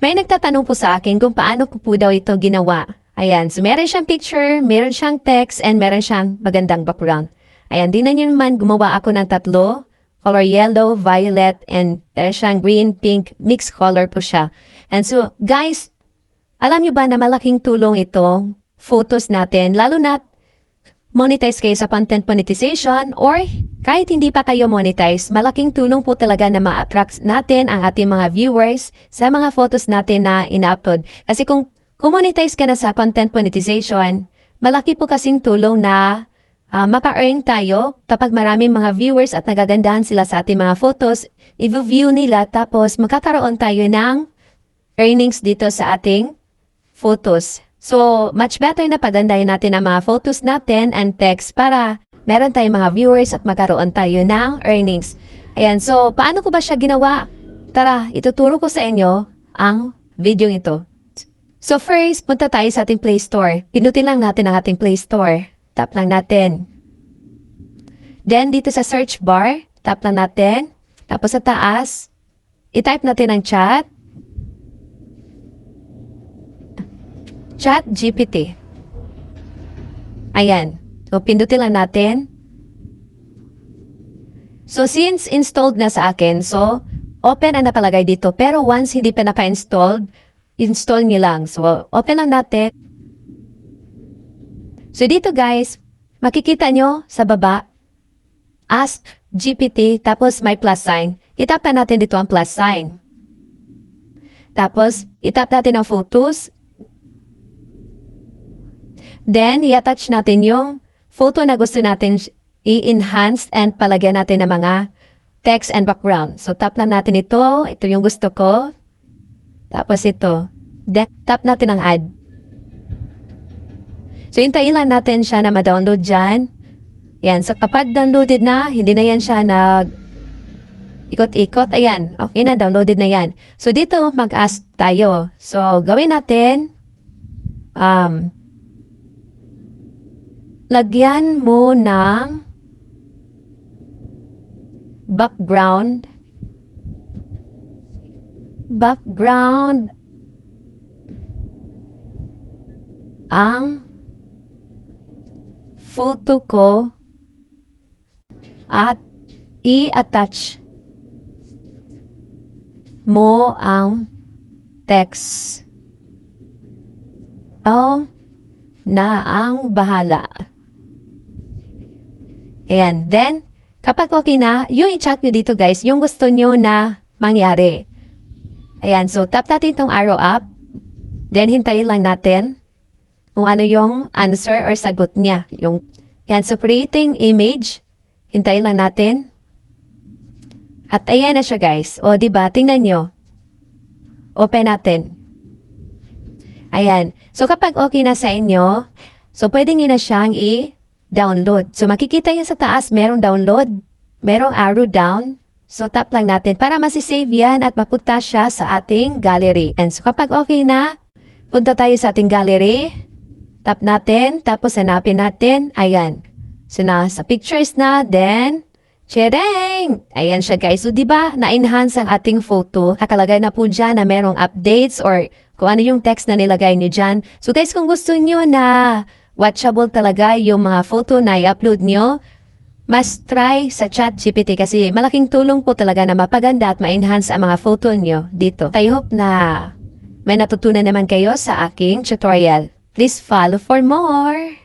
May nagtatanong po sa akin kung paano ko po daw ito ginawa. Ayan, so meron siyang picture, meron siyang text, and meron siyang magandang background. Ayan, di na nyo naman gumawa ako ng tatlo. Color yellow, violet, and meron siyang green, pink, mixed color po siya. And so, guys, alam nyo ba na malaking tulong itong photos natin, lalo na monetize kayo sa content monetization or kahit hindi pa kayo monetize, malaking tulong po talaga na ma-attract natin ang ating mga viewers sa mga photos natin na ina-upload. Kasi kung monetize ka na sa content monetization, malaki po kasing tulong na maka-earn tayo kapag maraming mga viewers at nagagandahan sila sa ating mga photos, i-view nila tapos magkakaroon tayo ng earnings dito sa ating photos. So, much better na pagandahin natin ang mga photos natin and text para meron tayong mga viewers at magkaroon tayo ng earnings. Ayan, so paano ko ba siya ginawa? Tara, ituturo ko sa inyo ang video ito. So first, punta tayo sa ating Play Store. Pinutin lang natin ang ating Play Store. Tap lang natin. Then, dito sa search bar, tap lang natin. Tapos sa taas, i-type natin ang chat. ChatGPT. Ayan. So, pindutin lang natin. So, since installed na sa akin, so, open ang napalagay dito. Pero once hindi pa naka-installed, install nyo lang. So, open lang natin. So, dito guys, makikita nyo sa baba, Ask GPT, tapos may plus sign. Itap na natin dito ang plus sign. Tapos, itap natin ang photos. Then, i-attach natin yung photo na gusto natin i-enhance and palagyan natin ng mga text and background. So, tap lang natin ito. Ito yung gusto ko. Tapos ito. Tap natin ang add. So, hintayin lang natin siya na ma-download dyan. Yan. So, kapag downloaded na, hindi na yan siya ikot-ikot. Ayan. Okay na, downloaded na yan. So, dito, mag-ask tayo. So, gawin natin, lagyan mo ng background ang photo ko at i-attach mo ang text. Na ang bahala. Ayan. Then, kapag okay na, yung i-check nyo dito guys, yung gusto nyo na mangyari. Ayan. So, tap natin itong arrow up. Then, hintayin lang natin kung ano yung answer or sagot niya. Yan. So, creating image. Hintayin lang natin. At ayan na siya guys. O, diba? Tingnan nyo. Open natin. Ayan. So, kapag okay na sa inyo, so, pwede nyo na siyang i-download. So, makikita yan sa taas, merong download, merong arrow down. So, tap lang natin para masisave yan at mapunta siya sa ating gallery. And so, kapag okay na, punta tayo sa ating gallery. Tap natin, tapos hanapin natin. Ayan. So, sa pictures na, then, tshedeng! Ayan siya guys. So, diba, na-enhance ang ating photo. Nakalagay na po dyan na merong updates or kung ano yung text na nilagay nyo dyan. So, guys, kung gusto nyo na watchable talaga yung mga photo na i-upload nyo, must try sa ChatGPT kasi malaking tulong po talaga na mapaganda at ma-enhance ang mga photo nyo dito. I hope na may natutunan naman kayo sa aking tutorial. Please follow for more!